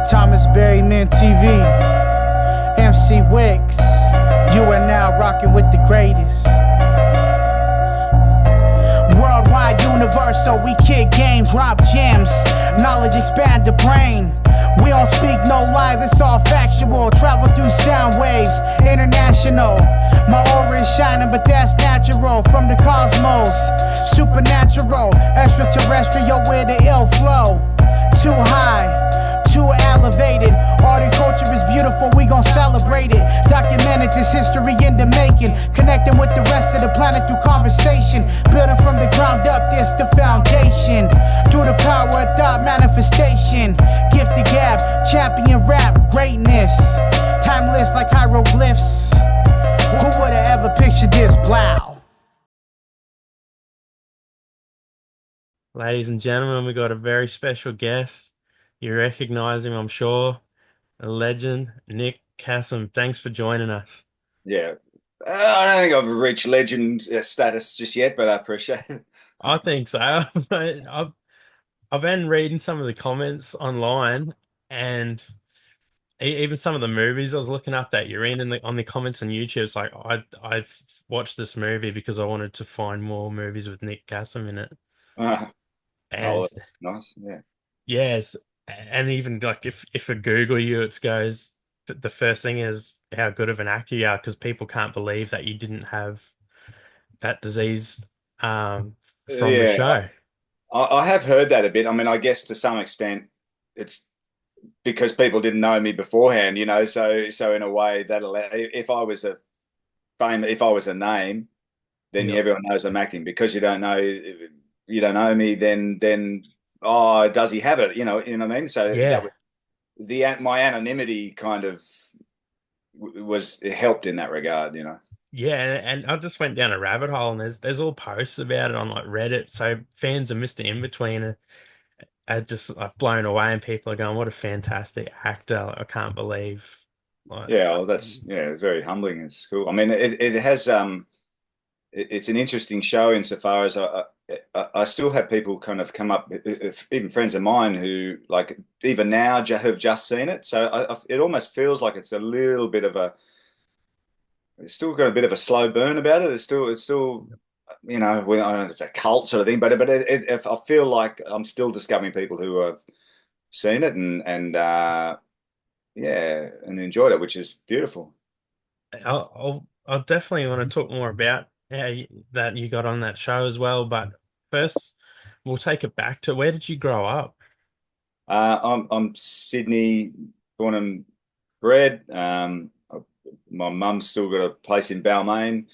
Thomas Berryman TV, MC Wicks. You are now rocking with the greatest. Worldwide, universal, we kick games, drop gems. Knowledge expand the brain. We don't speak no lie, this all factual. Travel through sound waves, international. My aura is shining, but that's natural. From the cosmos, supernatural, extraterrestrial with the ill flow. Too high, too elevated. Art and culture is beautiful, we gon' celebrate it. Documented this history in the making. Connecting with the rest of the planet through conversation. Building from the ground up, this the foundation. Through the power of thought manifestation. Gift the gab, champion rap, greatness. Timeless like hieroglyphs. Who would've ever pictured this? Blow. Ladies and gentlemen, we got a very special guest. You recognize him, I'm sure. A legend, Nic Cassim. Thanks for joining us. Yeah. I don't think I've reached legend status just yet, but I appreciate it. I think so. I've been reading some of the comments online, and even some of the movies I was looking up that you're in, on the comments on YouTube. It's like I've watched this movie because I wanted to find more movies with Nic Cassim in it. Uh, And oh, nice. Yeah. yes, and even like if I Google you, it goes the first thing is how good of an actor you are because people can't believe that you didn't have that disease um from the Yeah. show. I have heard that a bit. I mean, I guess to some extent it's because people didn't know me beforehand, so in a way that if I was a if I was a name, then Yeah. everyone knows I'm acting. Because you don't know me, then oh, does he have it? What I mean? So that Yeah. was my anonymity kind of was helped in that regard. Yeah, and I just went down a rabbit hole and there's all posts about it on like Reddit. So fans of Mr. Inbetween are just like blown away and people are going, what a fantastic actor. Like, I can't believe like Yeah, well, that's very humbling. It's cool. I mean, it has it's an interesting show insofar as I still have people kind of come up, even friends of mine who like even now have just seen it. So it almost feels like it's a little bit of it's still got a bit of a slow burn about it. It's still well, I don't know if it's a cult sort of thing, but I feel like I'm still discovering people who have seen it and yeah, and enjoyed it, which is beautiful. I'll definitely want to talk more about that you got on that show as well. But first, we'll take it back to where did you grow up? I'm Sydney born and bred. My mum's still got a place in Balmain,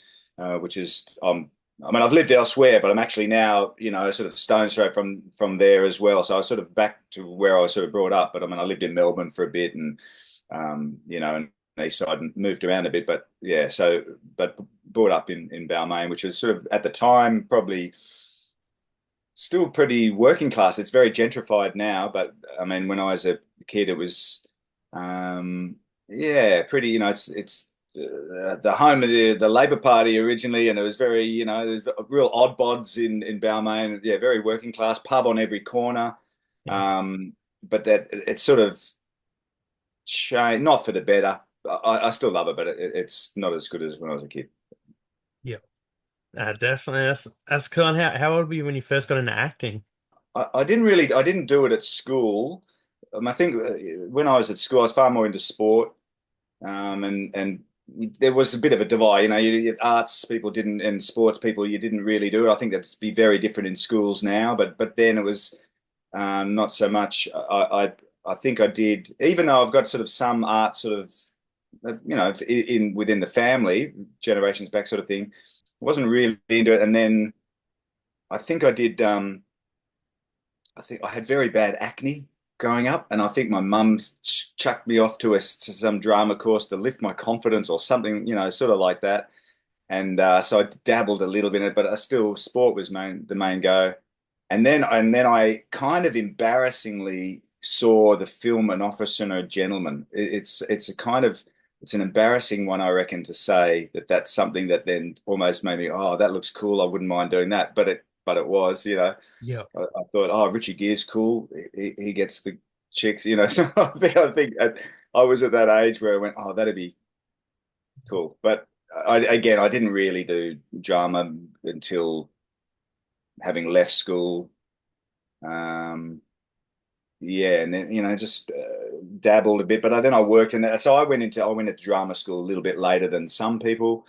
which is I mean, I've lived elsewhere, but I'm actually now, sort of stone's throw from there as well. So I was sort of back to where I was sort of brought up. But I mean, I lived in Melbourne for a bit, and and east side and moved around a bit. But yeah, but brought up in Balmain, which was sort of at the time probably still pretty working class. It's very gentrified now, but I mean, when I was a kid, it was, yeah, pretty. It's the home of the Labor Party originally, and it was very, there's real odd bods in Balmain. Yeah, very working class, pub on every corner. Yeah. But that it's sort of changed, not for the better. I still love it, but it's not as good as when I was a kid. Yeah. Definitely. That's cool. And how old were you when you first got into acting? I didn't do it at school. I think when I was at school, I was far more into sport, and there was a bit of a divide. Arts people didn't, and sports people you didn't really do it. I think that'd be very different in schools now, but then it was not so much. I think I did, even though I've got sort of some art sort of in within the family, generations back sort of thing. I wasn't really into it, and then I think I did. I think I had very bad acne growing up, and I think my mum chucked me off to some drama course to lift my confidence or something, sort of like that. And so I dabbled a little bit in it, but I still sport was the main go. And then I kind of embarrassingly saw the film An Officer and a Gentleman. It's a kind of it's an embarrassing one, I reckon, to say that's something that then almost made me, oh, that looks cool. I wouldn't mind doing that, but it was. Yeah. I thought, oh, Richie Gere's cool. He gets chicks, you know. So I was at that age where I went, oh, that'd be cool. But again, I didn't really do drama until having left school. Um, yeah, and then just dabbled a bit. But then I worked in that, so I went to drama school a little bit later than some people.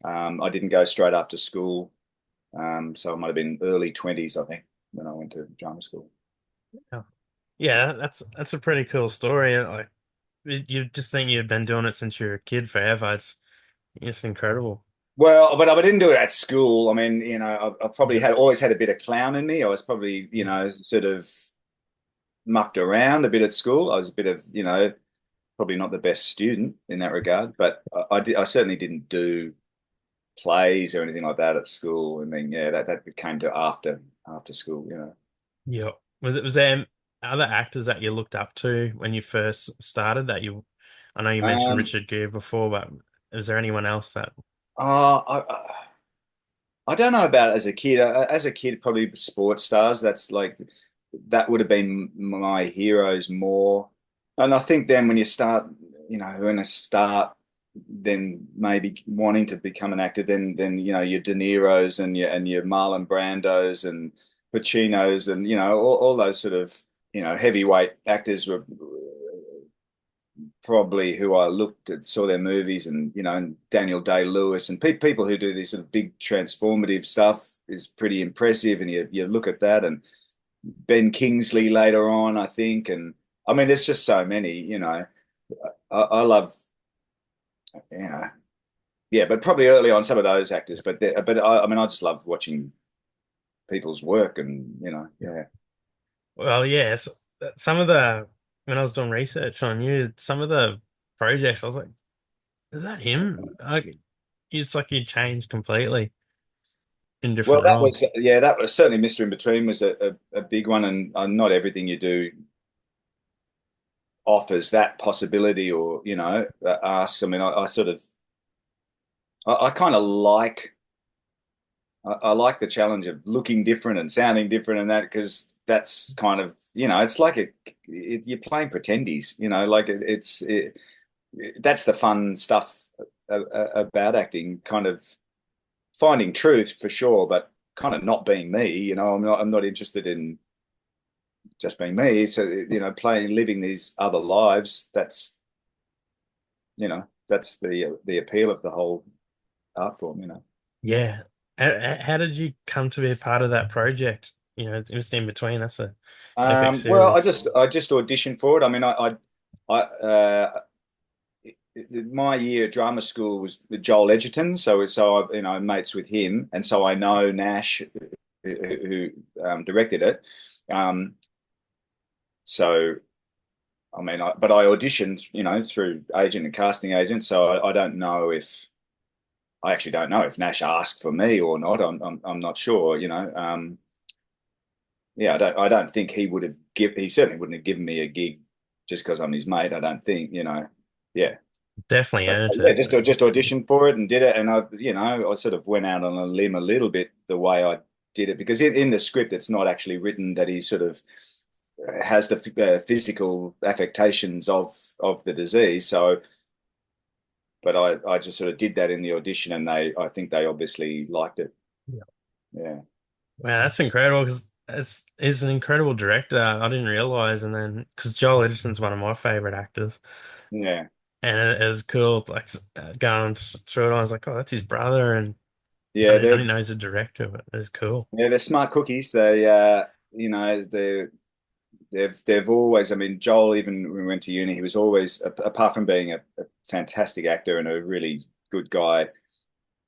I didn't go straight after school, so I might have been early 20s, I think, when I went to drama school. Yeah, yeah, that's a pretty cool story. Like you just think you've been doing it since you were a kid forever. It's incredible. Well, but I didn't do it at school. I mean, I probably Yeah. had always had a bit of clown in me. I was probably, sort of mucked around a bit at school. I was a bit of, probably not the best student in that regard, but I certainly didn't do plays or anything like that at school. I mean, yeah, that came to after school, Yeah. Was there other actors that you looked up to when you first started that you I know you mentioned Um, Richard Gere before, but is there anyone else that uh, I don't know about as a kid. As a kid, probably sports stars. That would have been my heroes more. And I think then when I start, then maybe wanting to become an actor, then your De Niro's and your Marlon Brando's and Pacino's and all those sort of heavyweight actors were probably who I looked at, saw their movies, and Daniel Day-Lewis and people who do this sort of big transformative stuff is pretty impressive. And you look at that, and Ben Kingsley later on, I think, and I mean, there's just so many. I love, you know, yeah, but probably early on some of those actors. But I mean, I just love watching people's work, and yeah. well, yes, some of the when I was doing research on you, some of the projects I was like, is that him? It's like you changed completely in Well, different roles. that was certainly Mr. Inbetween was a big one, and not everything you do offers that possibility or asks. I mean, I sort of I kind of like I like the challenge of looking different and sounding different and that because that's kind of it's like you're playing pretendies, like that's the fun stuff about acting, kind of finding truth for sure, but kind of not being me. I'm not interested in just being me. So playing, living these other lives. That's the appeal of the whole art form. Yeah. How did you come to be a part of that project? It's Mr. In Between. That's a epic Well, I series. just I just auditioned for it. I mean, my year at drama school was with Joel Edgerton, so I'm mates with him, and so I know Nash, who directed it. Um, so I mean, but I auditioned, through agent and casting agent. So I don't know if I actually don't know if Nash asked for me or not. I'm not sure. Yeah, I don't think he would have he certainly wouldn't have given me a gig just because I'm his mate. I don't think. Yeah. Definitely But earned yeah, it. just auditioned for it and did it, and I sort of went out on a limb a little bit the way I did it because in the script it's not actually written that he sort of has the physical affectations of the disease. So, but I just sort of did that in the audition, and I think they obviously liked it. Yeah. Yeah, Man, that's incredible because he's an incredible director. I didn't realize, and then because Joel Edgerton's one of my favorite actors, yeah, and it was cool, like going through it. I was like, oh, that's his brother, and yeah. I They're didn't know he's a director, but it's cool. yeah they're smart cookies. They've always. I mean, Joel, even when we went to uni, he was always, apart from being a fantastic actor and a really good guy,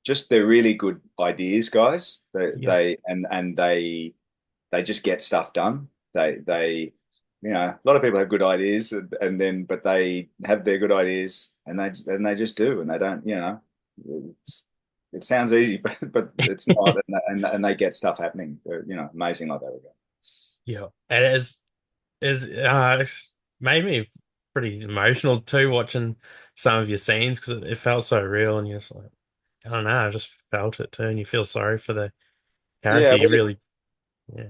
just they're really good ideas guys. Yeah, They just get stuff done. A lot of people have good ideas, and then but they have their good ideas, and they just do, and they don't. It sounds easy, but it's not, and they get stuff happening. They're, amazing like that. yeah, and it's made me pretty emotional too watching some of your scenes because it felt so real, and you're just like, I don't know, I just felt it too, and you feel sorry for the character. Yeah, You well, really, yeah.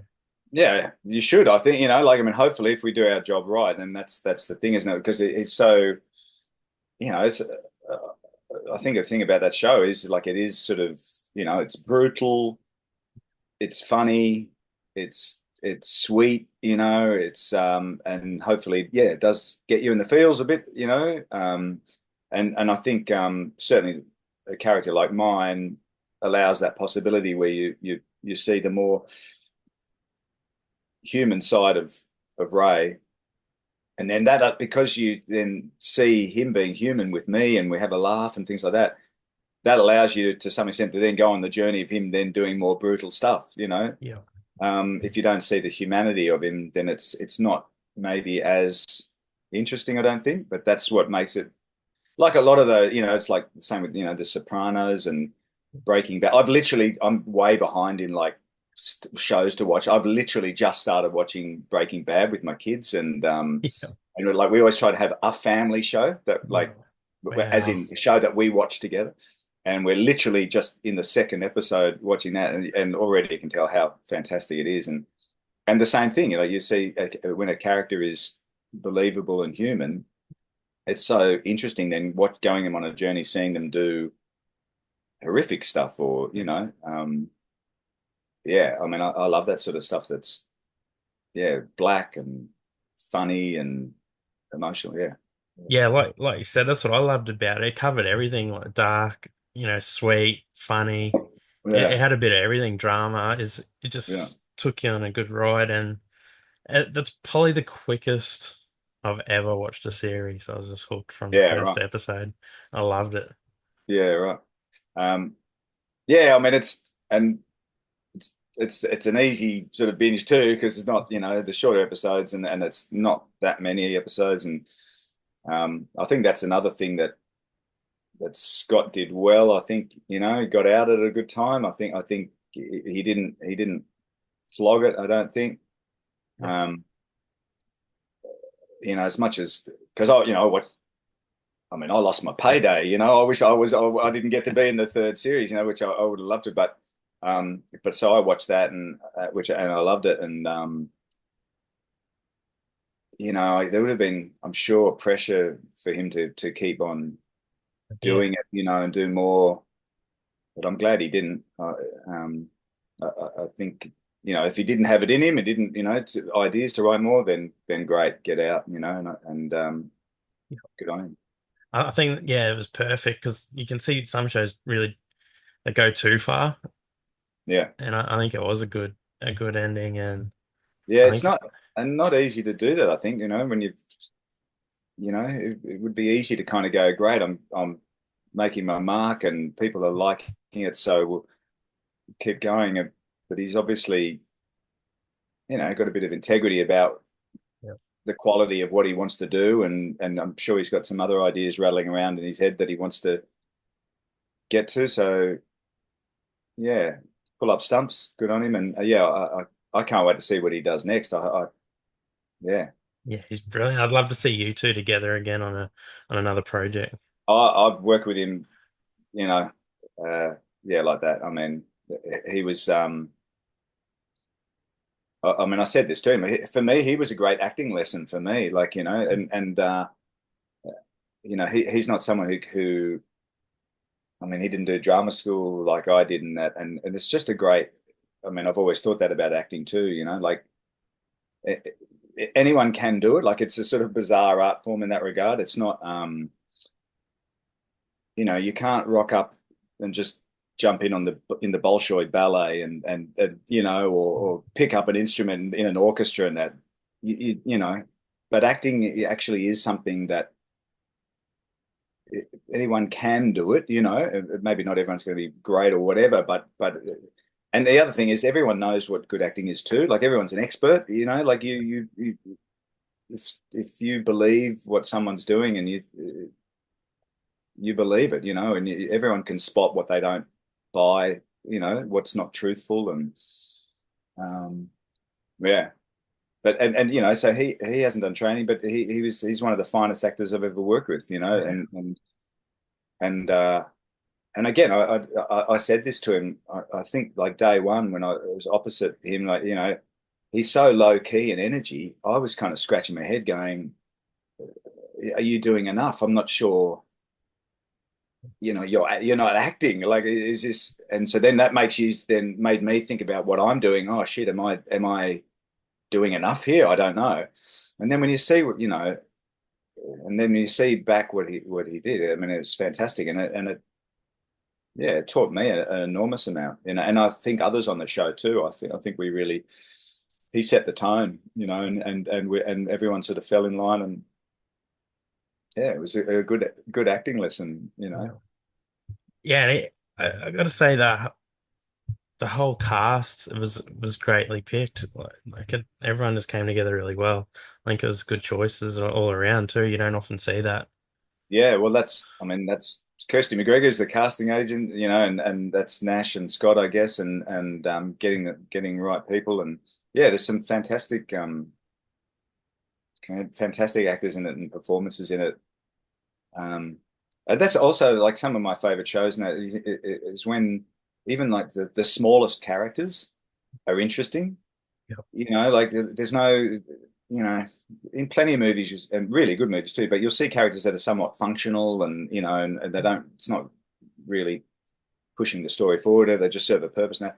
Yeah, you should. I think, like, I mean, hopefully if we do our job right, then that's the thing, isn't it? Because it's so, it's I think the thing about that show is like it is sort of, it's brutal, it's funny, it's sweet, it's and hopefully, yeah, it does get you in the feels a bit, and I think certainly a character like mine allows that possibility where you see the more human side of Ray. And then that, because you then see him being human with me and we have a laugh and things like that, that allows you to some extent to then go on the journey of him then doing more brutal stuff, Yeah. If you don't see the humanity of him, then it's not maybe as interesting, I don't think, but that's what makes it like a lot of the, it's like the same with, The Sopranos and Breaking Bad. I'm way behind in like shows to watch. I've literally just started watching Breaking Bad with my kids, Yeah. and like we always try to have a family show that like, Oh, as wow. in a show that we watch together. And we're literally just in the second episode watching that, and already you can tell how fantastic it is. And the same thing, you see when a character is believable and human, it's so interesting then what going them on a journey, seeing them do horrific stuff, or yeah, I mean, I love that sort of stuff. That's, yeah, black and funny and emotional. Yeah, Yeah, like you said, that's what I loved about it. It covered everything, like dark, sweet, funny. It yeah, had a bit of everything. Drama it yeah, just took you on a good ride, and that's probably the quickest I've ever watched a series. I was just hooked from the yeah, first right, episode. I loved it. yeah, right. Um, yeah, I mean, it's an easy sort of binge too, because it's not, the shorter episodes, and it's not that many episodes. And I think that's another thing that Scott did well. I think, he got out at a good time. I think he didn't flog it, I don't think. Yep. Um, as much as, because I mean, I lost my payday. I wish I didn't get to be in the third series. Which I would have loved to. But so I watched that, and I loved it. And there would have been, I'm sure, pressure for him to keep on Yeah. doing it, and do more. But I'm glad he didn't. I think, if he didn't have it in him, and didn't, ideas to write more, then great, get out, and good on him. I think, yeah, it was perfect because you can see some shows really that go too far, Yeah. and I think it was a good ending, and Yeah, I it's think not easy to do that. I think, when it would be easy to kind of go, great, I'm making my mark and people are liking it, so we'll keep going. But he's obviously, got a bit of integrity about yeah, the quality of what he wants to do, and I'm sure he's got some other ideas rattling around in his head that he wants to get to. So yeah, pull up stumps, good on him, and yeah, I can't wait to see what he does next. Yeah. yeah, he's brilliant. I'd love to see you two together again on another project. I've worked with him, you know, uh, yeah, like that. I mean, he was. I mean, I said this to him. For me, he was a great acting lesson for me. Like, and he's not someone who. I mean, he didn't do drama school like I did, and that, and it's just a great. I mean, I've always thought that about acting too. Like anyone can do it. Like it's a sort of bizarre art form in that regard. It's not. You can't rock up and just jump in the Bolshoi ballet and or pick up an instrument in an orchestra, and that but acting actually is something that anyone can do it. Maybe not everyone's going to be great or whatever, but and the other thing is everyone knows what good acting is too. Like everyone's an expert. Like if you believe what someone's doing and you believe it, and everyone can spot what they don't buy, what's not truthful, and um, yeah. But so he hasn't done training, but he's one of the finest actors I've ever worked with, and and again, I said this to him. I think like day one when I was opposite him, like he's so low key in energy. I was kind of scratching my head, going, "Are you doing enough? I'm not sure. You're not acting. Like, is this?" And so then that makes you then made me think about what I'm doing. Oh shit, am I doing enough here? I don't know. And then when you see what and then you see back what he did. I mean, it was fantastic, and it yeah, it taught me an enormous amount. And I think others on the show too. I think we really he set the tone, and everyone sort of fell in line, and yeah, it was a good acting lesson. Yeah, I got to say that the whole cast was greatly picked. Everyone just came together really well. I think it was good choices all around too. You don't often see that. Yeah, well, that's Kirsty McGregor's the casting agent, and that's Nash and Scott, I guess, and getting the right people, and yeah, there's some fantastic actors in it and performances in it. Um, and that's also like some of my favorite shows now is when even like the smallest characters are interesting. Yep. Like there's no, in plenty of movies and really good movies too, but you'll see characters that are somewhat functional and they don't, it's not really pushing the story forward, or they just serve a purpose now.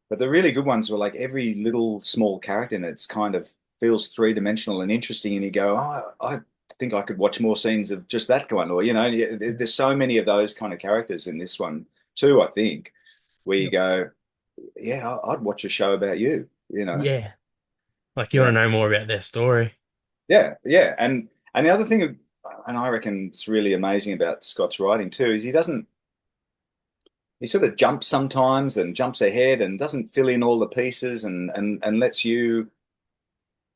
But the really good ones were like every little small character and it's kind of feels three-dimensional and interesting, and you go, oh, I think I could watch more scenes of just that one, or there's so many of those kind of characters in this one too, I think, where you Yep. go, yeah, I'd watch a show about you. Yeah, like you want Yeah. to know more about their story. Yeah, yeah, and the other thing, and I reckon it's really amazing about Scott's writing too, is he sort of jumps sometimes and jumps ahead and doesn't fill in all the pieces and lets you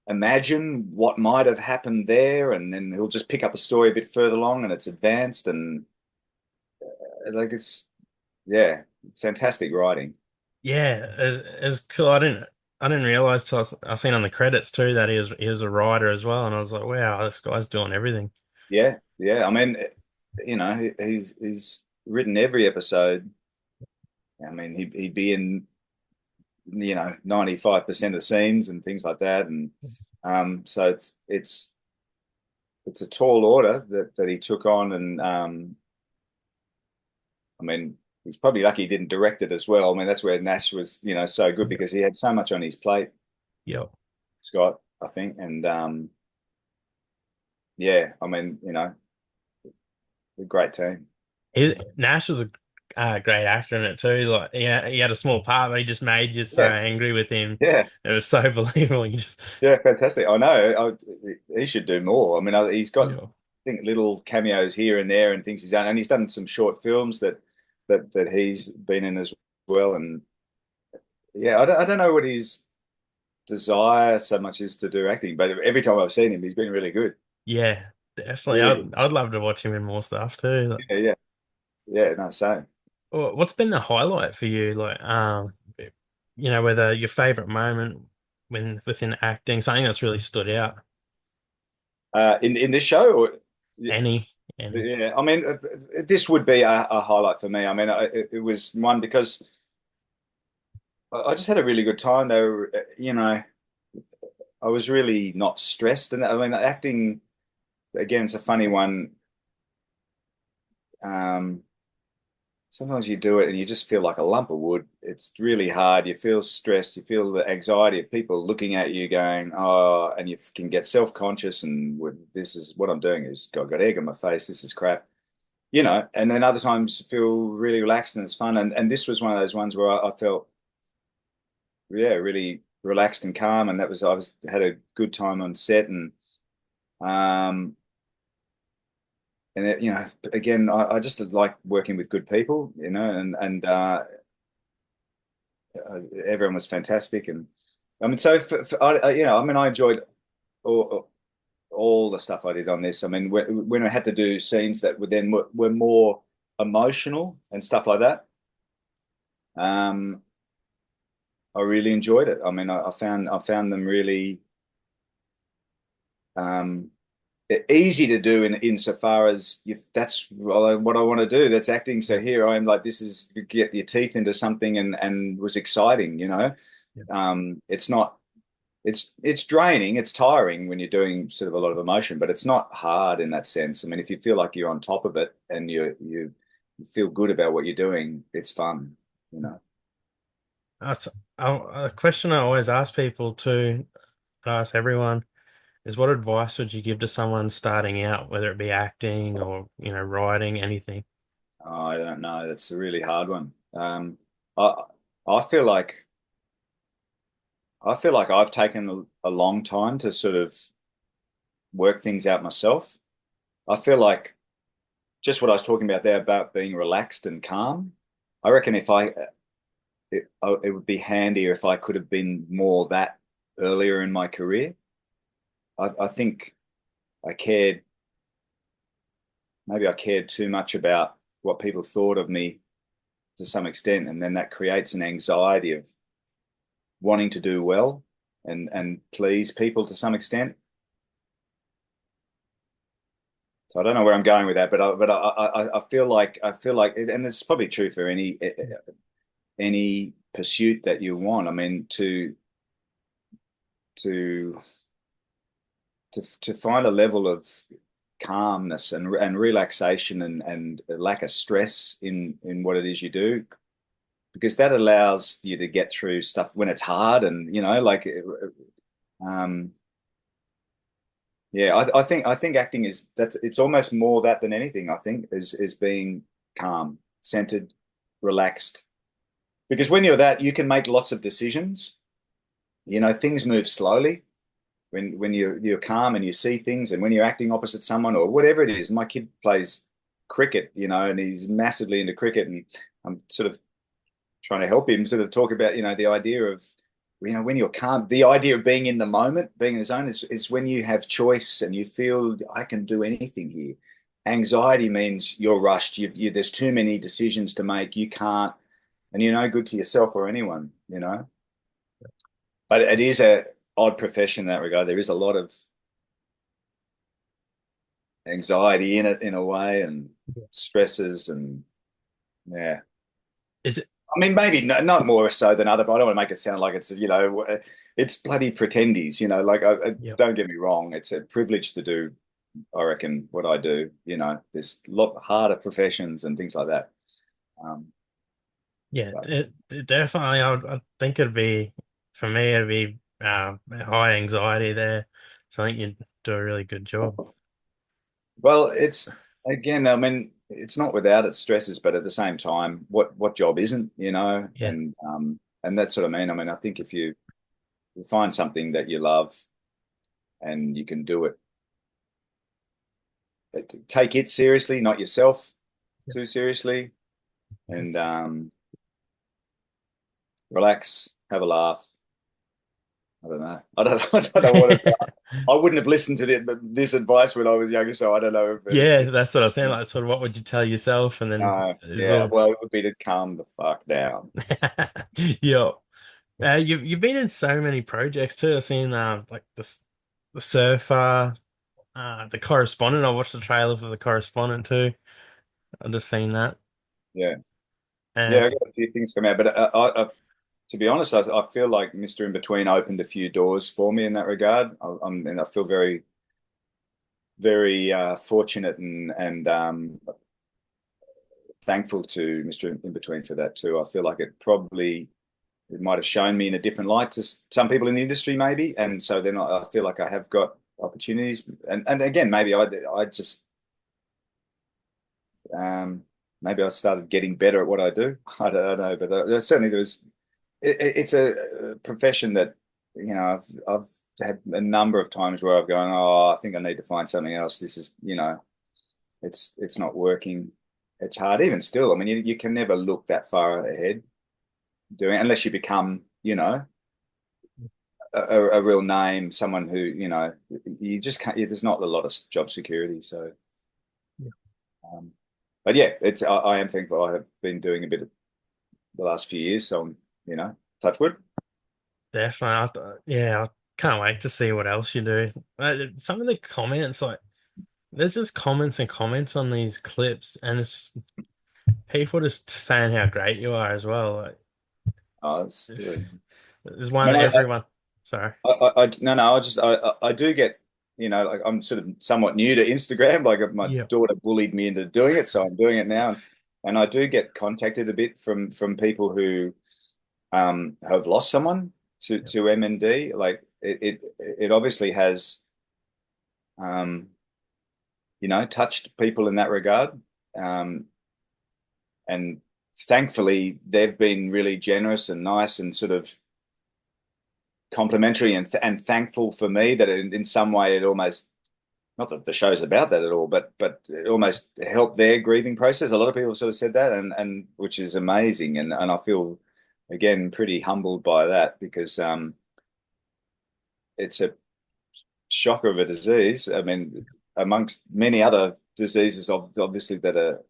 imagine what might have happened there, and then he'll just pick up a story a bit further along and it's advanced, and like it's yeah, fantastic writing. Yeah, it's cool. I didn't realize till I seen on the credits too that he was a writer as well, and I was like, wow, this guy's doing everything. Yeah, yeah. I mean, he's written every episode. I mean, he'd be in 95% of scenes and things like that, and so it's a tall order that he took on, and I mean, he's probably lucky he didn't direct it as well. I mean, that's where Nash was so good, because he had so much on his plate, Yep. Scott, I think, and yeah, I mean, a great team. Nash was a great actor in it too. Like, yeah, he had a small part, but he just made you so Yeah, angry with him. yeah, It was so believable. You just, yeah, fantastic. I know. He should do more. I mean, he's got, I yeah, think, little cameos here and there and things he's done, and he's done some short films that he's been in as well. And yeah, I don't know what his desire so much is to do acting, but every time I've seen him, he's been really good. yeah, definitely. Really, I'd love to watch him in more stuff too. Like, yeah, yeah, yeah. No, same. what's been the highlight for you? Like, whether your favorite moment within acting, something that's really stood out. In this show, or Any, any. yeah, I mean, this would be a highlight for me. I mean, it was one because I just had a really good time there. I was really not stressed, and I mean, acting again, it's a funny one. Um, Sometimes you do it and you just feel like a lump of wood. It's really hard. You feel stressed. You feel the anxiety of people looking at you, going, "Oh," and you can get self-conscious. And this is what I'm doing is I've got egg on my face. This is crap. And then other times feel really relaxed and it's fun. And this was one of those ones where I felt, yeah, really relaxed and calm. And I had a good time on set, um, again, I just like working with good people, and everyone was fantastic. And I mean, so I mean, I enjoyed all, all the stuff I did on this. I mean, when I had to do scenes that were more emotional and stuff like that, um, I really enjoyed it. I mean, I found them really um, easy to do in insofar as that's what I want to do. That's acting. So Yeah, here I am, like this is you get your teeth into something, and was exciting. yeah, It's not. it's draining, it's tiring when you're doing sort of a lot of emotion, but it's not hard in that sense. I mean, if you feel like you're on top of it and you feel good about what you're doing, it's fun, you know. That's a question I always ask people to ask everyone is what advice would you give to someone starting out, whether it be acting or, writing, anything? Oh, I don't know. That's a really hard one. I I feel like I've taken a long time to sort of work things out myself. I feel like just what I was talking about there about being relaxed and calm. I reckon if it would be handier if I could have been more that earlier in my career. I think I cared, maybe I cared too much about what people thought of me to some extent, and then that creates an anxiety of wanting to do well and please people to some extent. So I don't know where I'm going with that, but I feel like, and it's probably true for any pursuit that you want. I mean, to to find a level of calmness and relaxation and a lack of stress in what it is you do, because that allows you to get through stuff when it's hard, and like um yeah, I think acting is that it's almost more that than anything. I think is being calm, centered, relaxed. Because when you're that, you can make lots of decisions. Things move slowly when you're calm and you see things, and when you're acting opposite someone or whatever it is. My kid plays cricket, and he's massively into cricket, and I'm sort of trying to help him sort of talk about, the idea of, when you're calm, the idea of being in the moment, being in the zone is when you have choice and you feel I can do anything here. Anxiety means you're rushed. There's too many decisions to make. You can't, and you're no good to yourself or anyone. But it is a odd profession in that regard. There is a lot of anxiety in it in a way, and stresses, and yeah. Is it? I mean, maybe not more so than other, but I don't want to make it sound like it's bloody pretendies. Like Yep. don't get me wrong, it's a privilege to do, I reckon, what I do. There's a lot harder professions and things like that. Um, Yeah, but it definitely. I think it'd be for me. It'd be high anxiety there. So I think you'd do a really good job. well, it's again, I mean, it's not without its stresses, but at the same time, what job isn't, Yeah, and that's what I mean. I mean, I think if you find something that you love and you can do it, take it seriously, not yourself too seriously, and relax, have a laugh. I don't know. I don't know what it, I wouldn't have listened to this advice when I was younger, so I don't know if yeah. it, That's what I was saying. Like, sort of, what would you tell yourself? And then it's yeah. all. Well, it would be to calm the fuck down. Yeah. You've been in so many projects too. I've seen like the surfer, the correspondent. I watched the trailer for the correspondent too. I've just seen that. Yeah, yeah. And I got a few things come out, but to be honest, I feel like Mr. Inbetween opened a few doors for me in that regard. And I feel very, very fortunate and thankful to Mr. Inbetween for that too. I feel like it might have shown me in a different light to some people in the industry, maybe, and so then I feel like I have got opportunities. And again, maybe I just um, maybe I started getting better at what I do. I don't know, but certainly it's a profession that I've had a number of times where I've gone, oh, I think I need to find something else. This is, it's not working. It's hard, even still. I mean, you can never look that far ahead doing unless you become, a real name, someone who, you just can't. There's not a lot of job security, so. Um, but yeah, I am thankful. I have been doing a bit of the last few years, so I'm, touch wood. definitely, yeah, I can't wait to see what else you do. Some of the comments, like, there's just comments and comments on these clips, and it's people just saying how great you are as well. Like, Oh, it's, it's I one mean, everyone. Sorry. No, I do get, like I'm sort of somewhat new to Instagram. Like my Yeah. daughter bullied me into doing it, so I'm doing it now. And I do get contacted a bit from people who have lost someone to MND. Like it obviously has um, touched people in that regard. Um, and thankfully they've been really generous and nice and sort of complimentary and thankful for me that in some way it almost, not that the show's about that at all, but it almost helped their grieving process. A lot of people sort of said that, and which is amazing, and I feel again pretty humbled by that because it's a shocker of a disease. I mean, amongst many other diseases obviously that are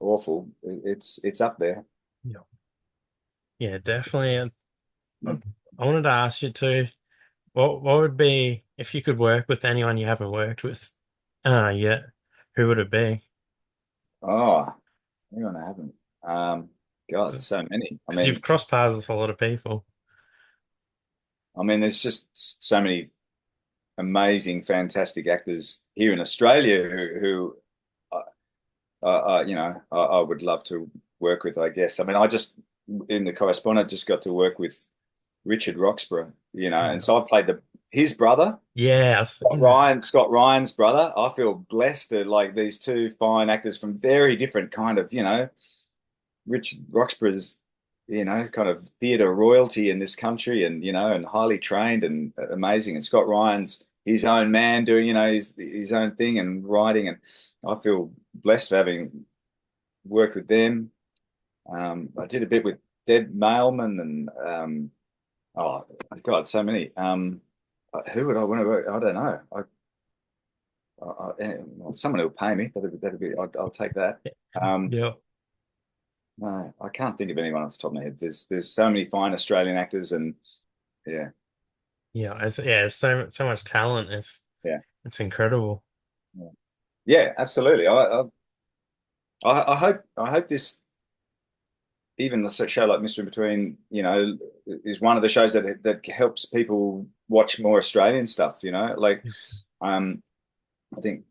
awful, it's up there. Yeah. Yeah, definitely. And I wanted to ask you too, what would be if you could work with anyone you haven't worked with yet, who would it be? Oh, hang on, I haven't. God, so many. Because you've crossed paths with a lot of people. There's just so many amazing, fantastic actors here in Australia who I would love to work with, I guess. I just, in the correspondent, just got to work with Richard Roxburgh, and Yeah. so I've played his brother, Yeah, I've seen that. Scott Ryan's brother. I feel blessed to like these two fine actors from very different kind of, Richard Roxburgh's, kind of theatre royalty in this country and, and highly trained and amazing. And Scott Ryan's his own man doing, his own thing and writing. And I feel blessed for having worked with them. I did a bit with Deb Mailman and, oh, God, so many. Who would I want to work? I don't know. Well, someone who'll pay me. That'd be, I'll take that. Um, Yeah. No, I can't think of anyone off the top of my head. There's so many fine Australian actors, and yeah, It's so much talent. yeah, It's incredible. yeah, yeah, absolutely. I hope this, even the show like Mr Inbetween, is one of the shows that helps people watch more Australian stuff. Like um, I think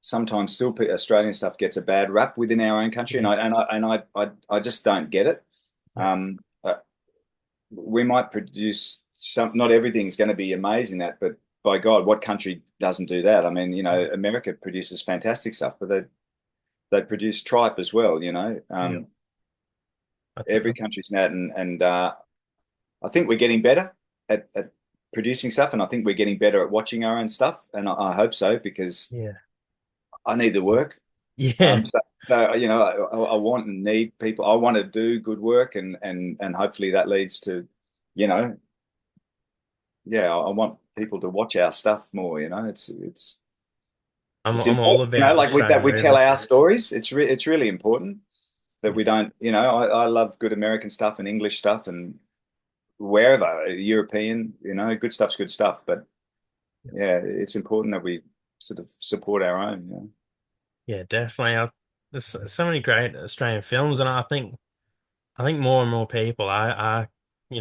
sometimes still Australian stuff gets a bad rap within our own country, and Yeah. I just don't get it. Yeah. We might produce some, not everything's going to be amazing but by God, what country doesn't do that? America produces fantastic stuff, but they produce tripe as well, Yeah. I every think, country's that. And I think we're getting better at producing stuff. And I think we're getting better at watching our own stuff. And I hope so, because yeah. I need the work. Yeah. I want and need people. I want to do good work, and hopefully that leads to, you know, yeah, I want people to watch our stuff more. It's I'm all important. about Like with that, Australian we tell our movies. stories. It's really important that Yeah. we don't. I love good American stuff and English stuff and wherever European. Good stuff's good stuff. But yeah, it's important that we sort of support our own. Yeah, definitely. There's so many great Australian films, and I think more and more people are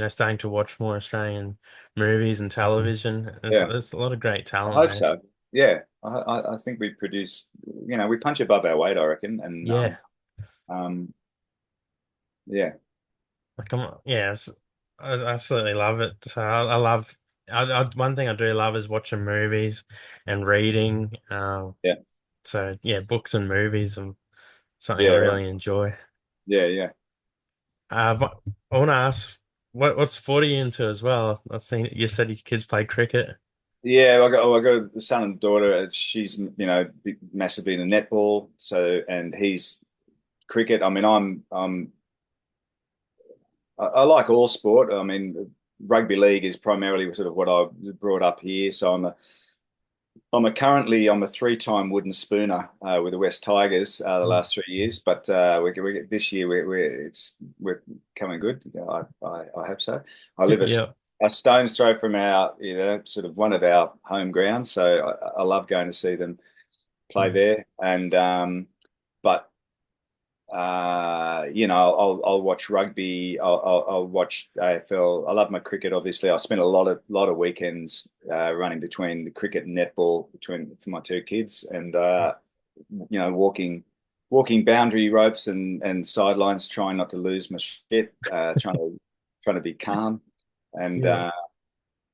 starting to watch more Australian movies and television. There's, Yeah, there's a lot of great I talent hope there. so. Yeah, I think we produce. We punch above our weight, I reckon. And Yeah, um, yeah, like I absolutely love it. So I love. One thing I do love is watching movies and reading. yeah, So yeah, books and movies are something I yeah, right. really enjoy. Yeah, yeah. But I want to ask, what sport are you into as well? I've seen you said your kids play cricket. Yeah, I got a son and daughter. She's massively into netball, and he's cricket. I like all sport. Rugby league is primarily sort of what I brought up here. So I'm a three-time wooden spooner with the West Tigers the Mm. last 3 years. But this year we're coming good. I hope so. I live Yeah. a stone's throw from our sort of one of our home grounds, so I love going to see them play Mm. there. And but I'll watch rugby. I'll watch AFL. I love my cricket. Obviously, I spent a lot of weekends running between the cricket and netball for my two kids, and walking boundary ropes and sidelines, trying not to lose my shit, trying to be calm, and Yeah.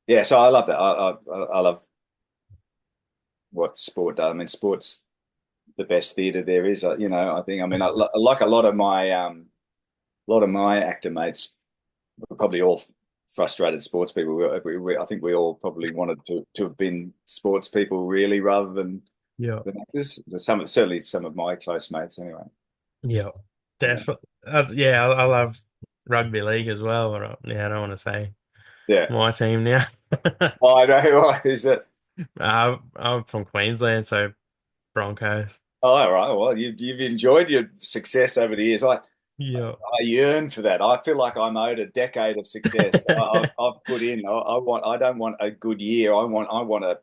yeah. So I love that. I love what sport does. I mean, sports the best theatre there is. I think. I mean, like a lot of my actor mates were probably all frustrated sports people. I think we all probably wanted to have been sports people really, rather than Yeah. actors. Certainly some of my close mates, anyway. Yeah. Yeah, Definitely. Yeah, I love rugby league as well. But yeah, I don't want to say yeah. my team now. Oh, I know. Right. Is it? I'm from Queensland, so Broncos. Oh, all right. Well, you've enjoyed your success over the years. Yeah. I yearn for that. I feel like I'm owed a decade of success. I've put in. I don't want a good year. I want a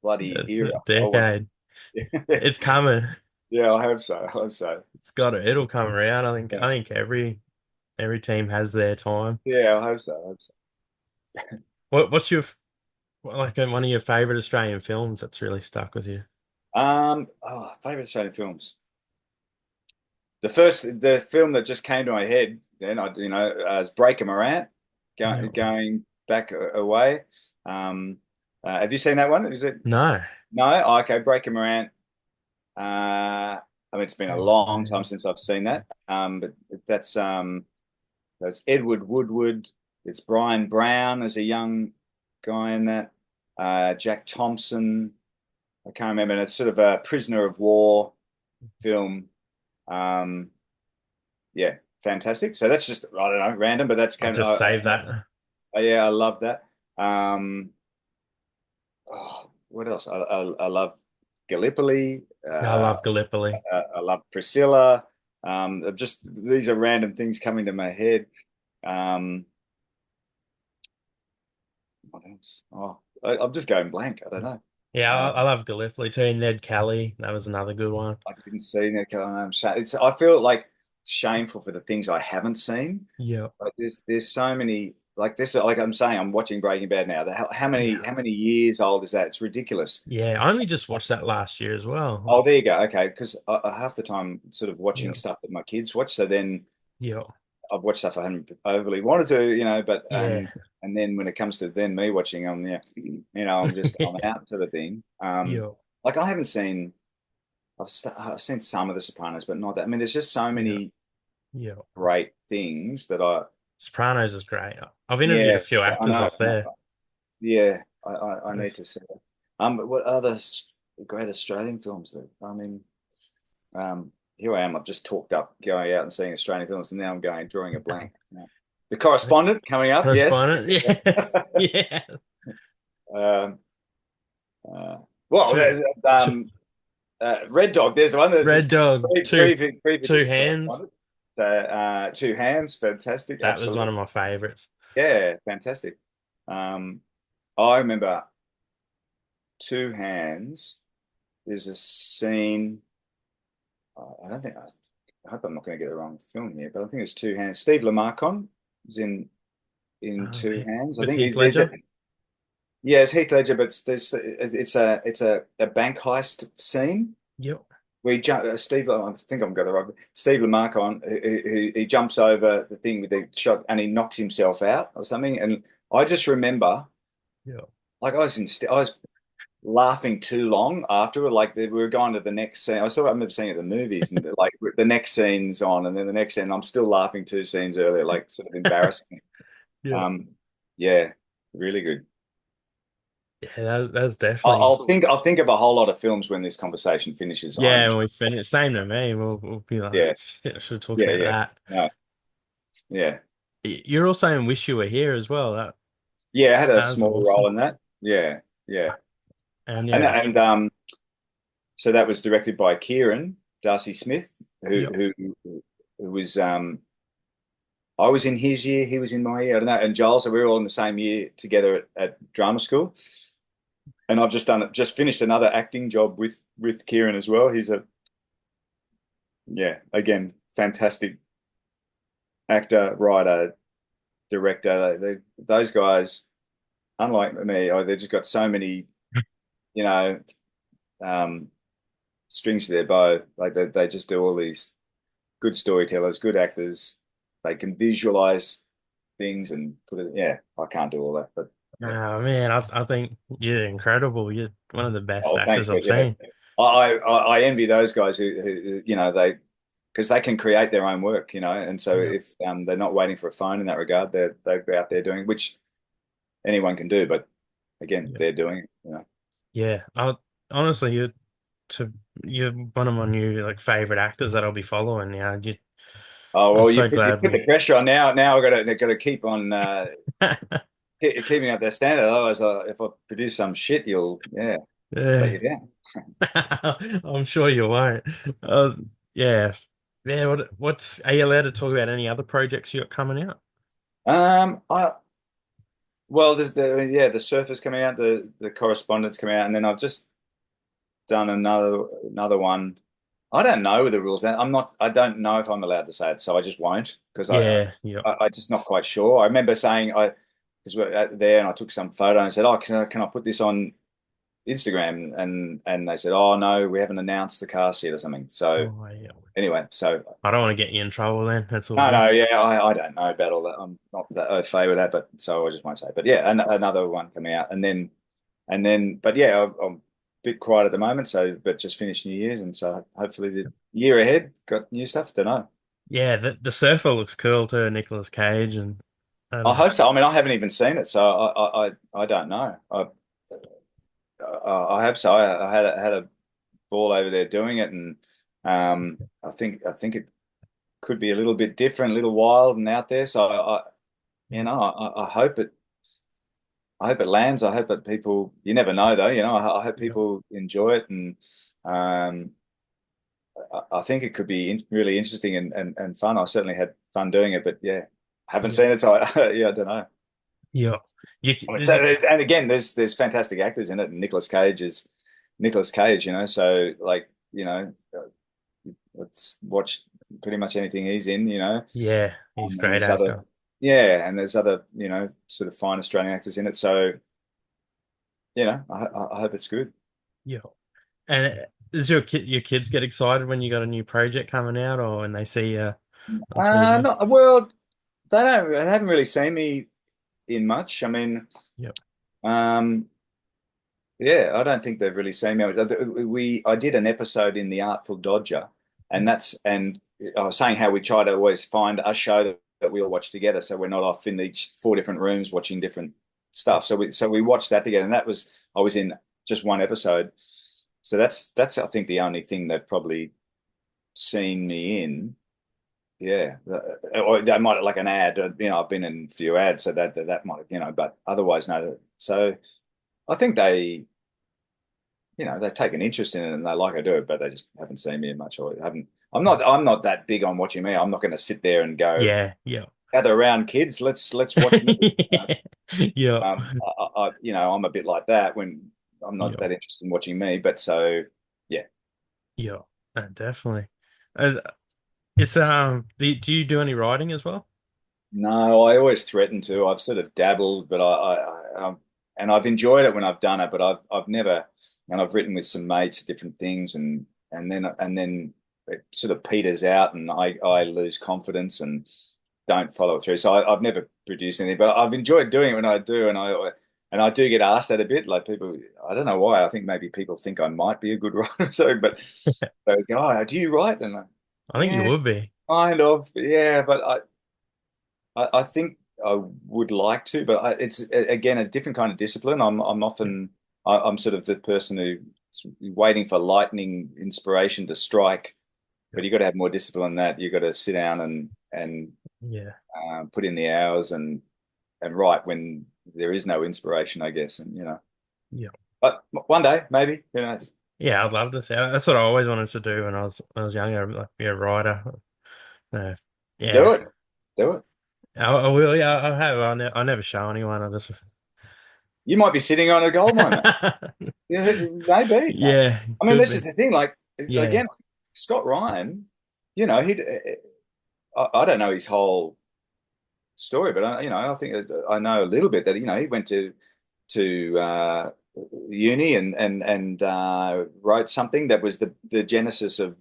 bloody era. A decade. It's coming. Yeah, I hope so. I hope so. It's got it. It'll come around. Yeah, I think every team has their time. yeah, I hope so. I hope so. What's your like one of your favorite Australian films that's really stuck with you? Favorite Australian films. The film that just came to my head then, is Breaker Morant, Yeah. going back away. Have you seen that one? Is it? No. No? Oh, okay, Breaker Morant. I mean, it's been a long time since I've seen that. But that's Edward Woodward. It's Brian Brown as a young guy in that. Jack Thompson. I can't remember. And it's sort of a prisoner of war film. Um, yeah, fantastic. So that's just, I don't know, random, but that's I'll kind just of save that. yeah, I love that. What else? I love Gallipoli. I love Gallipoli. I love Priscilla. Just these are random things coming to my head. Um, what else? I'm just going blank. I don't know. Yeah, Uh, I love Gallipoli too. Ned Kelly, that was another good one. I didn't see Nick. I feel like shameful for the things I haven't seen. Yeah. Like there's so many like this. Like I'm saying, I'm watching Breaking Bad now. Yeah. How many years old is that? It's ridiculous. Yeah, I only just watched that last year as Oh, well. there you go. Okay, because half the time sort of watching Yeah. stuff that my kids watch. So then Yeah. I've watched stuff I haven't overly wanted to, but Yeah. and then when it comes to then me watching, I'm out sort of thing. Yeah. Like I haven't seen. I've seen some of The Sopranos, but not that. I mean, there's just so Yeah. many Yeah. great things that I. Sopranos is great. I've interviewed a Yeah, few I actors know. off there. Yeah, I need It's- to see it. But what other great Australian films that I mean, here I am. I've just talked up going out and seeing Australian films, and now I'm drawing a blank. Yeah. The Correspondent coming up. Yes. Correspondent, yes. Yeah. Um, uh, well, Two, two, Red Dog. There's one. There's Red Dog, two hands. Correspondent. Two Hands. Fantastic. That was one Absolutely. of my favorites. Yeah, fantastic. Um, I remember Two Hands. There's a scene. I don't think. I hope I'm not going to get the wrong film here, but I think it's Two Hands. Steve Lamarcon was in Two Hands. I With think Heath Ledger. yeah, it's Heath Ledger, but it's a bank heist scene. Yep. Where he Steve, I think I'm going to right. Steve Lamarcon, he jumps over the thing with the shot and he knocks himself out or something. And I just remember, Yeah. like I was laughing too long after, like we were going to the next scene. I remember seeing it at the movies, and like the next scene's on, and then the next scene, I'm still laughing two scenes earlier, like sort of embarrassing. Yeah. Um, yeah, really good. Yeah, that's definitely. I'll think of a whole lot of films when this conversation finishes. Yeah, when we finish. Same to me. We'll be like, Yeah, shit, I should have talked yeah, about yeah. that. No, yeah. You're also in Wish You Were Here as well. Yeah, I had a That was small role awesome. in that. Yeah, yeah. And And yes. and so that was directed by Kieran Darcy Smith, who Yep. who was I was in his year, he was in my year, I don't know, and Joel, so we were all in the same year together at drama school. And I've just finished another acting job with Kieran as well. He's again, fantastic actor, writer, director. Those guys, unlike me, they've just got so many, you know, um, strings to their bow. Like they just do all these good storytellers, good actors. They can visualize things and put it. Yeah, I can't do all that, but yeah. Oh man, I think you're incredible. You're one of the best Oh, thanks, actors but I've yeah, seen. I envy those guys who they because they can create their own work, and so Yeah, if they're not waiting for a phone in that regard, they're out there doing which anyone can do, but again, yeah, they're doing it. yeah. I honestly, to you're one of my new like favorite actors that I'll be following. Yeah, Oh I'm well, so you glad put the we. pressure on now. Now I got to keep on keeping up their standard. Otherwise, if I produce some shit, you'll let Yeah, you down. I'm sure you won't. Yeah, yeah. What's are you allowed to talk about any other projects you got coming out? I well, there's the Surface coming out, the Correspondence coming out, and then I've just done another one. I don't know the rules. I don't know if I'm allowed to say it, so I just won't because Yeah, yeah. I just not quite sure. I remember saying because we're there and I took some photo and I said, "Oh, can I put this on Instagram?" And they said, "Oh no, we haven't announced the cast yet or something." So Oh, yeah. anyway, so I don't want to get you in trouble then. That's all no, good. no, yeah, I don't know about all that. I'm not that au fait with that, but so I just won't say. But yeah, another one coming out, but yeah, I'm a bit quiet at the moment. So, but just finished New Year's, and so hopefully the year ahead got new stuff. Don't know. Yeah, the surfer looks cool too, Nicolas Cage, and I um, hope so. I mean, I haven't even seen it, so I don't know. I hope so. I had a ball over there doing it, and I think it could be a little bit different, a little wild and out there. So I hope it lands. I hope that people. You never know, though. I hope yeah, people enjoy it, and um, I think it could be really interesting and fun. I certainly had fun doing it, but yeah, haven't yeah, seen it, so yeah, I don't know. yeah. I mean, There's your, and again, there's fantastic actors in it. And Nicolas Cage is Nicolas Cage, so like let's watch pretty much anything he's in. yeah, he's a And great there's other, actor. yeah, and there's other, sort of fine Australian actors in it. So, I hope it's good. Yeah, and does your kids get excited when you got a new project coming out, or when they see on TV? Not well. They haven't really seen me in much. I mean, Yeah, um, yeah, I don't think they've really seen me. I did an episode in The Artful Dodger, and I was saying how we try to always find a show that we all watch together, so we're not off in each four different rooms watching different yeah, stuff. So we watched that together, and I was in just one episode. So that's I think the only thing they've probably seen me in. Yeah, or they might like an ad. I've been in a few ads, so that might, but otherwise no. So I think they take an interest in it and they like I do it, but they just haven't seen me much or haven't. I'm not that big on watching me. I'm not going to sit there and go yeah, yeah, gather around, kids. Let's watch me. yeah, I'm a bit like that when I'm not yeah, that interested in watching me. But so yeah, yeah. Definitely. Uh, It's do you do any writing as well? no, I always threaten to. I've sort of dabbled, but and I've enjoyed it when I've done it, but I've never, and I've written with some mates different things, and then it sort of peters out, and I lose confidence and don't follow it through. So I've never produced anything, but I've enjoyed doing it when I do, and I do get asked that a bit. Like people, I don't know why. I think maybe people think I might be a good writer, so but they go, "Oh, do you write?" And I think you yeah, would be. kind of, yeah, but I think I would like to, but it's again a different kind of discipline. I'm Yeah, often I'm sort of the person who's waiting for lightning inspiration to strike, yeah, but you got to have more discipline than that. You got to sit down and yeah, put in the hours and write when there is no inspiration, I guess. And yeah. but one day maybe, who knows? Yeah, I'd love to see. That's what I always wanted to do when I was younger, like be a writer. Uh, Do yeah, it, do it. I will. Yeah, I have. I never show anyone. I just. You might be sitting on a gold mine, mate. Yeah, maybe. Yeah, I mean, could this is be. the thing. Like Yeah, again, Scott Ryan. you know, I don't know his whole story, but I think I know a little bit that he went to uni and wrote something that was the genesis of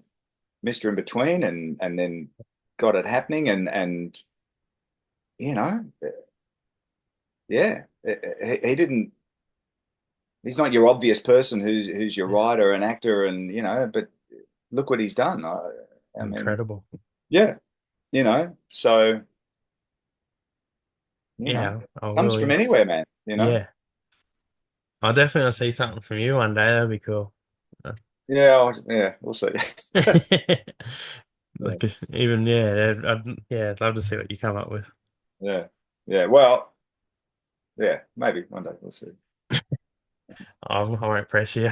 Mr. Inbetween, and then got it happening, and you know, yeah, he didn't. He's not your obvious person who's your Yeah. writer and actor, and but look what he's done. I mean, Incredible. yeah, so Yeah, I comes will. from Yeah. anywhere, man. Yeah. I'll definitely see something from you one day. That'd be cool. Yeah, yeah, we'll see. Yeah, Like even yeah, yeah, I'd love to see what you come up with. yeah, yeah. Well, yeah, maybe one day we'll see. I won't press you.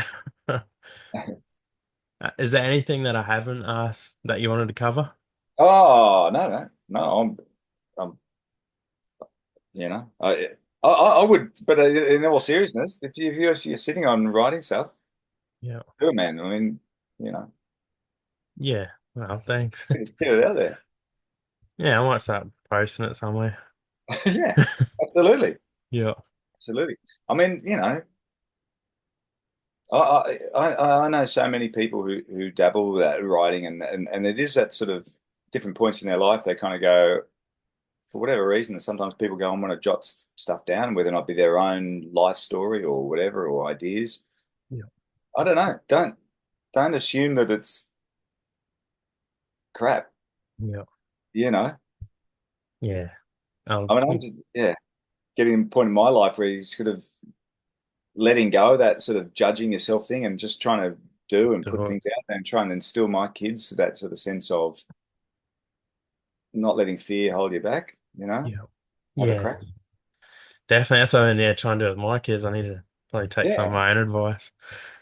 Is there anything that I haven't asked that you wanted to cover? Oh, no, no, no. I'm, you know, I would, but in all seriousness, if you're sitting on writing stuff, Yeah. do it, man. I mean, you know, Yeah. Well, thanks. get it out there. Yeah, I might start posting it somewhere. Yeah, absolutely, Yeah. absolutely. I mean, I know so many people who dabble with that writing, and it is that sort of different points in their life they kind of go, for whatever reason, sometimes people go and want to jot stuff down, whether or not be their own life story or whatever, or ideas. Yeah. I don't know. Don't assume that it's crap, Yeah. you know. Yeah. I'll I mean, I'm just, yeah, getting to a point in my life where you sort of letting go of that sort of judging yourself thing and just trying to do and put do it. things out there and try and instill my kids that sort of sense of not letting fear hold you back, Yeah. have a Yeah. crack. Definitely. That's something, yeah, trying to do with my kids. I need to probably take some of Yeah. my own advice.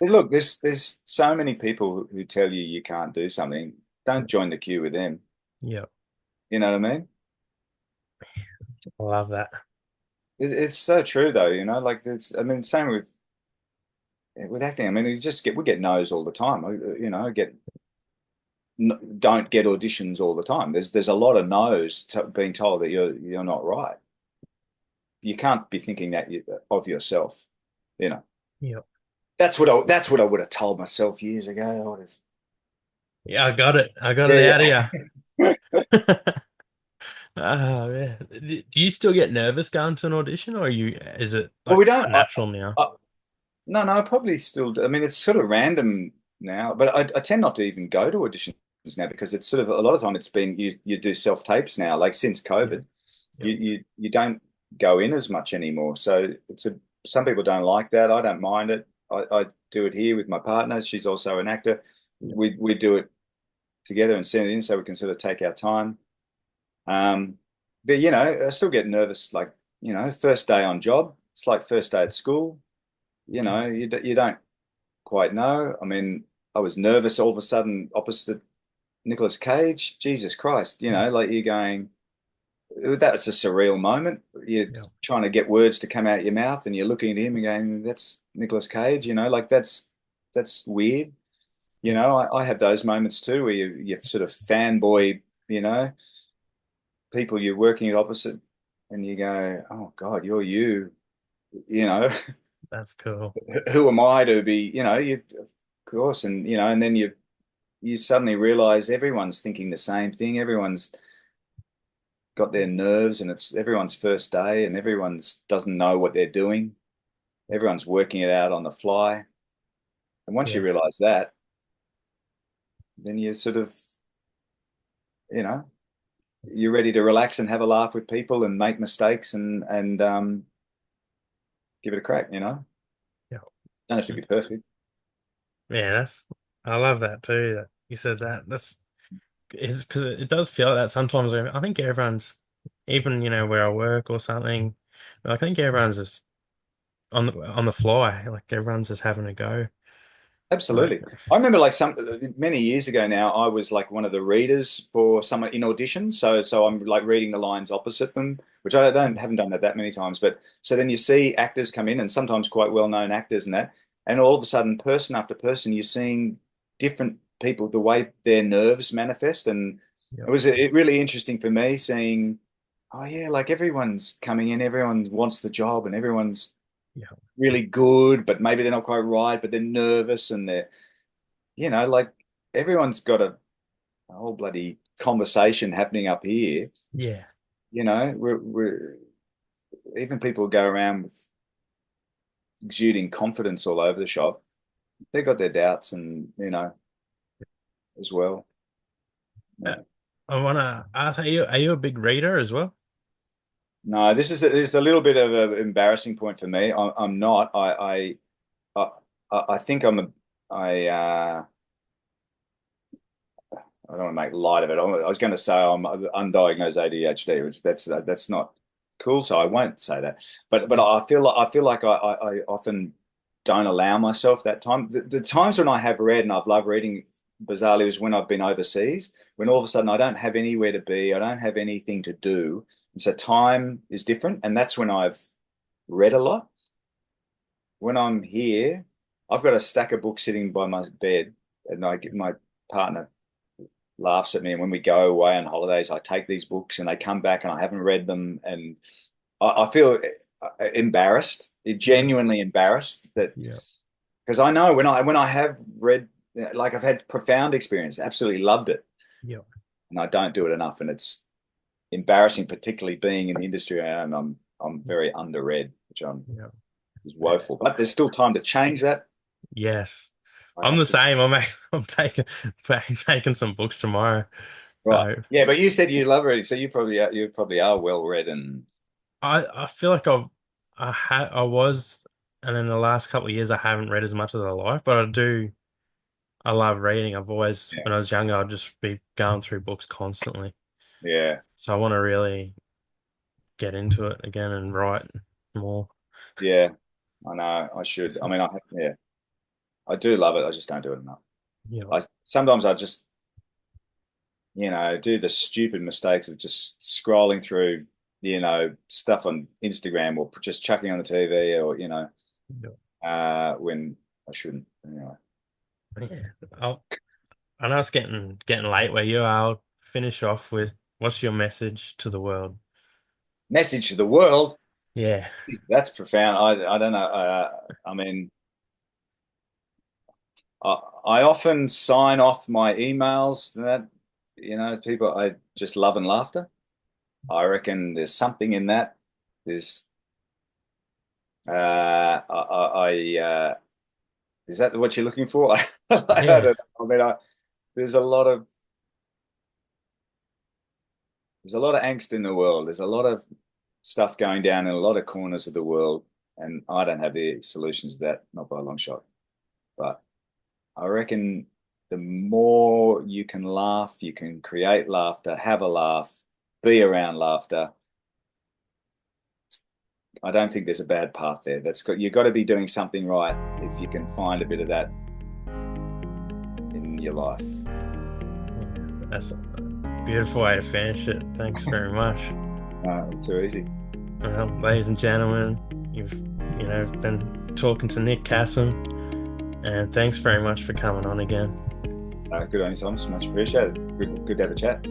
But look, there's so many people who tell you you can't do something. Don't join the queue with them. Yeah. You know what I mean? I love that. It's so true though, like I mean, same with acting. I mean, we get no's all the time. Get don't get auditions all the time. There's a lot of no's being told that you're not right. You can't be thinking that of yourself. You know. Yeah. That's what I would have told myself years ago. I would've- Yeah, I got it. I got it Yeah, out of yeah. you. Oh, yeah. Do you still get nervous going to an audition, or is it Well, like we don't. natural now? No, no, I probably still do. I mean, it's sort of random now, but I tend not to even go to auditions now because it's sort of a lot of time it's been you do self tapes now. Like since Yeah. COVID, Yeah. you don't go in as much anymore. So some people don't like that. I don't mind it. I do it here with my partner. She's also an actor. Yeah. We do it together and send it in so we can sort of take our time. Um, but I still get nervous. Like first day on job, it's like first day at school. You don't quite know. I mean, I was nervous all of a sudden opposite Nicolas Cage. Jesus Christ, Yeah. like you're going, that's a surreal moment. You're Yeah. trying to get words to come out your mouth and you're looking at him and going, that's Nicolas Cage, like that's weird. Yeah. I have those moments too where you sort of fanboy, people you're working at opposite and you go, oh God, you're you, you know. That's cool. Who am I to be, of course, and then you suddenly realize everyone's thinking the same thing. Everyone's got their nerves, and it's everyone's first day, and everyone's doesn't know what they're doing. Everyone's working it out on the fly. And once you Yeah. realize that, then you sort of, you know, you're ready to relax and have a laugh with people and make mistakes and give it a crack. Yeah. Don't have to be perfect. Yeah. I love that too. That you said that. It's because it does feel like that sometimes. I think everyone's, even, where I work or something, I think everyone's just on the fly. Like everyone's just having a go. Like, Absolutely. I remember like some many years ago now, I was like one of the readers for someone in audition. So I'm like reading the lines opposite them, which I don't yeah. haven't done that many times. But so then you see actors come in and sometimes quite well-known actors and that, and all of a sudden, person after person, you're seeing different people, the way their nerves manifest. And Yeah. it was really interesting for me seeing, oh yeah, like everyone's coming in, everyone wants the job, and everyone's Yeah. really good, but maybe they're not quite right, but they're nervous, and they're, like everyone's got a whole bloody conversation happening up here. Yeah. We're even people go around with exuding confidence all over the shop. They've got their doubts, and as well. Uh, Yeah. I want to ask, are you a big reader as well? No, this is a little bit of an embarrassing point for me. I'm not. I think I'm a. I don't want to make light of it. I was going to say I'm undiagnosed ADHD, which that's not cool. So I won't say that. But I feel like I often don't allow myself that time. The times when I have read and I've loved reading, bizarrely, is when I've been overseas. When all of a sudden I don't have anywhere to be, I don't have anything to do, and so time is different. And that's when I've read a lot. When I'm here, I've got a stack of books sitting by my bed, and I get my partner laughs at me. And when we go away on holidays, I take these books and they come back and I haven't read them. And I feel embarrassed, genuinely embarrassed that Yeah. because I know when I have read, like I've had profound experience, absolutely loved it. Yeah. And I don't do it enough. And it's embarrassing, particularly being in the industry I am. I'm very underread, which Yeah. is woeful. But there's still time to change that. Yes. I I'm have the to. same. I'm taking some books tomorrow. Right. So Yeah, but you said you love reading, so you probably are well read and I feel like I was, and in the last couple of years I haven't read as much as I like, but I do. I love reading. I've always, yeah, when I was younger, I'd just be going through books constantly. yeah, So I want to really get into it again and write more. yeah. I know I should. I mean, yeah, I do love it. I just don't do it enough. Yeah. I sometimes I just do the stupid mistakes of just scrolling through stuff on Instagram or just chucking on the TV or Yeah. when I shouldn't. Anyway, Yeah. I'll, I know it's getting late where you are. I'll finish off with what's your message to the world? message to the world. Yeah. That's profound. I don't know. I mean, I often sign off my emails that people, I just love and laughter. I reckon there's something in that. There's is that what you're looking for? I don't Yeah. know. I mean, there's a lot of there's a lot of angst in the world. There's a lot of stuff going down in a lot of corners of the world, and I don't have the solutions to that, not by a long shot. But I reckon the more you can laugh, you can create laughter, have a laugh, be around laughter. I don't think there's a bad path there. You've got to be doing something right if you can find a bit of that in your life. That's a beautiful way to finish it. Thanks very much. Too easy. Well, ladies and gentlemen, you've been talking to Nic Cassim, and thanks very much for coming on again. Good on you, Thomas. Much appreciated. Good to have a chat.